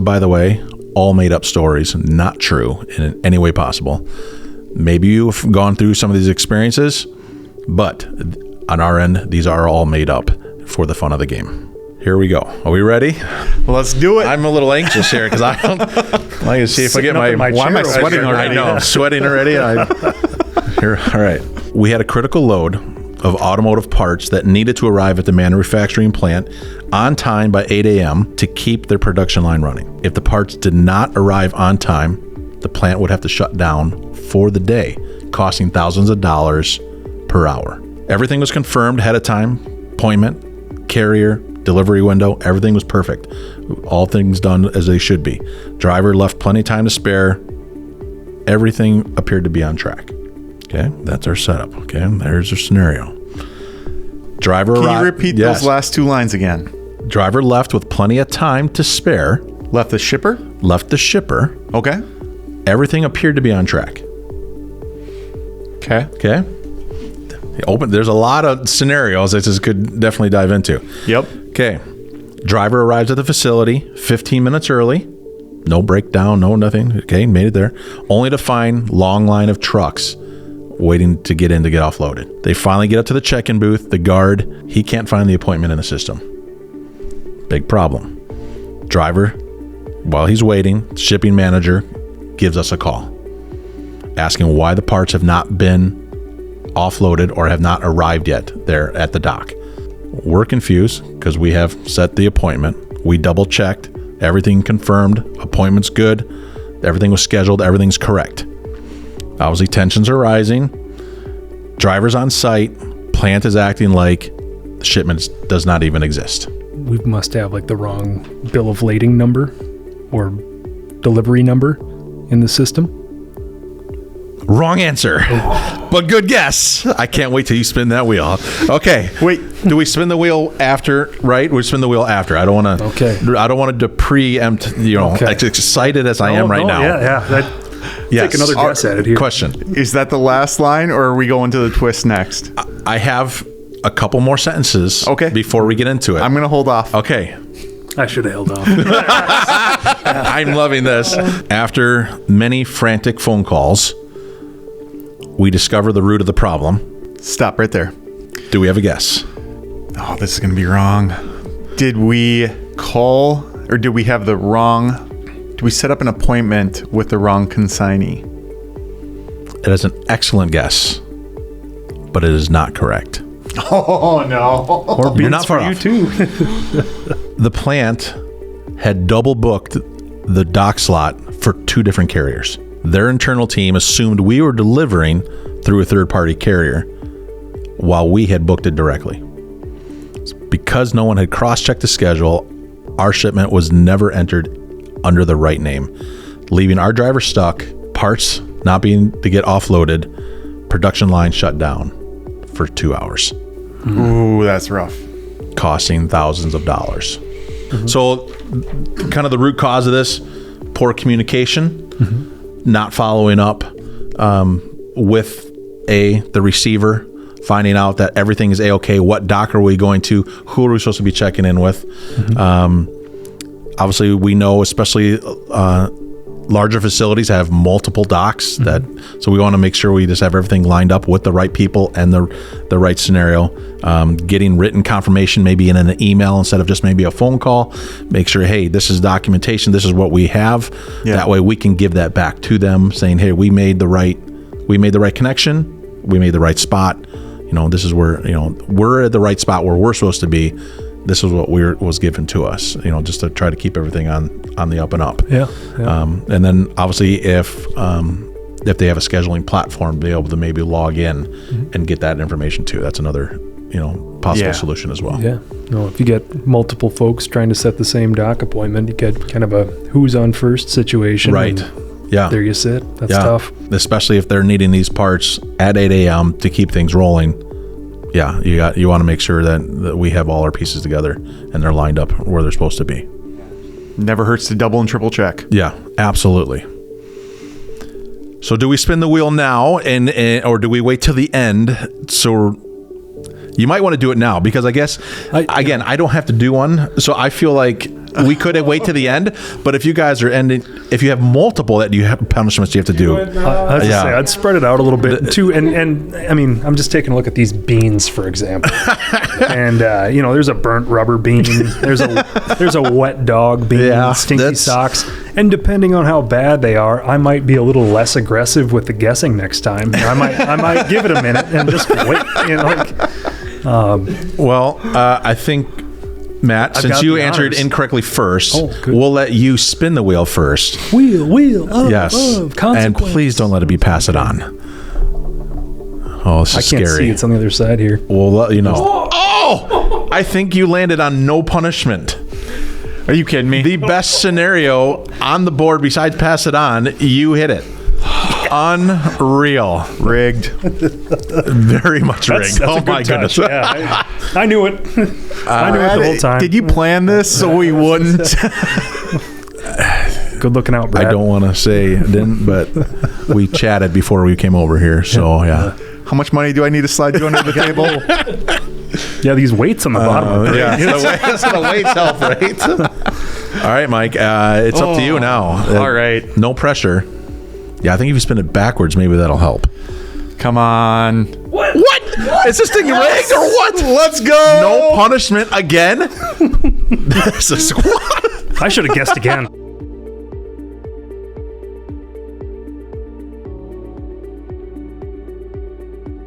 by the way, all made up stories, not true in any way possible. Maybe you've gone through some of these experiences, but on our end, these are all made up for the fun of the game. Here we go. Are we ready? Let's do it. I'm a little anxious here because I don't. I can see if I get my. Why am I sweating already? I know, I'm sweating already. Here, all right. We had a critical load of automotive parts that needed to arrive at the manufacturing plant on time by 8 a.m. to keep their production line running. If the parts did not arrive on time, the plant would have to shut down for the day, costing thousands of dollars per hour. Everything was confirmed ahead of time. Appointment, carrier, delivery window, everything was perfect. All things done as they should be. Driver left plenty of time to spare. Everything appeared to be on track. Okay, that's our setup. Okay, there's our scenario. Driver arrived. Can you repeat those last two lines again? Driver left with plenty of time to spare. Left the shipper? Left the shipper. Okay. Everything appeared to be on track. Okay. Okay. There's a lot of scenarios that this could definitely dive into. Yep. Okay. Driver arrives at the facility 15 minutes early. No breakdown, no nothing. Okay, made it there. Only to find long line of trucks waiting to get in to get offloaded. They finally get up to the check-in booth. The guard, he can't find the appointment in the system. Big problem. Driver, while he's waiting, shipping manager gives us a call asking why the parts have not been offloaded or have not arrived yet there at the dock. We're confused because we have set the appointment. We double checked, everything confirmed, appointment's good, everything was scheduled, everything's correct. Obviously tensions are rising. Driver's on site, plant is acting like the shipment does not even exist. We must have like the wrong bill of lading number or delivery number in the system. Wrong answer, but good guess. I can't wait till you spin that wheel. Okay, wait. Do we spin the wheel after? Right, we spin the wheel after. I don't want to. Okay. I don't want to preempt. As excited as I am right now. Yeah. Yes. Take another guess at it here. Question: Is that the last line, or are we going to the twist next? I have a couple more sentences. Okay. Before we get into it, I'm gonna hold off. Okay. I should have held off. I'm loving this. After many frantic phone calls, we discover the root of the problem. Stop right there. Do we have a guess? Oh, this is going to be wrong. Did we call or did we have the wrong? Did we set up an appointment with the wrong consignee? It is an excellent guess, but it is not correct. Oh, no. Or You're not far you off. too. The plant had double booked the dock slot for two different carriers. Their internal team assumed we were delivering through a third-party carrier while we had booked it directly. Because no one had cross-checked the schedule, our shipment was never entered under the right name, leaving our driver stuck, parts not being to get offloaded, production line shut down for 2 hours. Ooh, that's rough. Costing thousands of dollars. Mm-hmm. So kind of the root cause of this, poor communication, not following up with the receiver, finding out that everything is A-okay. What dock are we going to? Who are we supposed to be checking in with? Obviously, we know, especially larger facilities have multiple docks. So we want to make sure we just have everything lined up with the right people and the right scenario. Getting written confirmation, maybe in an email instead of just maybe a phone call. Make sure, hey, this is documentation. This is what we have. Yeah. That way we can give that back to them, saying, hey, we made the right connection. We made the right spot. This is where we're at the right spot where we're supposed to be. This is what was given to us, just to try to keep everything on the up and up. Yeah. And then obviously if they have a scheduling platform, be able to maybe log in and get that information too. That's another, possible solution as well. Yeah. No, if you get multiple folks trying to set the same dock appointment, you get kind of a who's on first situation. Right. Yeah. There you sit. That's tough. Especially if they're needing these parts at 8 a.m. to keep things rolling. Yeah, you want to make sure that we have all our pieces together and they're lined up where they're supposed to be. Never hurts to double and triple check. Yeah, absolutely. So do we spin the wheel now or do we wait till the end? So you might want to do it now because I guess, I don't have to do one. So I feel like we could wait to the end. But if you guys are ending, if you have multiple that you have punishments you have to do, I was to say, I'd spread it out a little bit too. And I mean, I'm just taking a look at these beans, for example. And there's a burnt rubber bean. There's a wet dog bean. Stinky socks. And depending on how bad they are, I might be a little less aggressive with the guessing next time. I might give it a minute and just wait. I think, Matt, since you answered incorrectly first, we'll let you spin the wheel first. Wheel up, yes, and please don't let it be pass it on. Oh, this is scary. I can't see. It's on the other side here. We'll let you know. Oh! I think you landed on no punishment. Are you kidding me? The best scenario on the board besides pass it on, you hit it. Unreal. Rigged. Very much rigged. That's my goodness. Yeah, I knew it. I knew it the whole time. Did you plan this so we wouldn't? Good looking out, Brad. I don't want to say didn't, but we chatted before we came over here. So, yeah. How much money do I need to slide you under the table? Yeah, these weights on the bottom. Yeah, the weights help, right? All right, Mike. It's up to you now. All right. No pressure. Yeah, I think if you spin it backwards, maybe that'll help. Come on. What? Is this thing rigged or what? Let's go. No punishment again? There's a squad. I should have guessed again.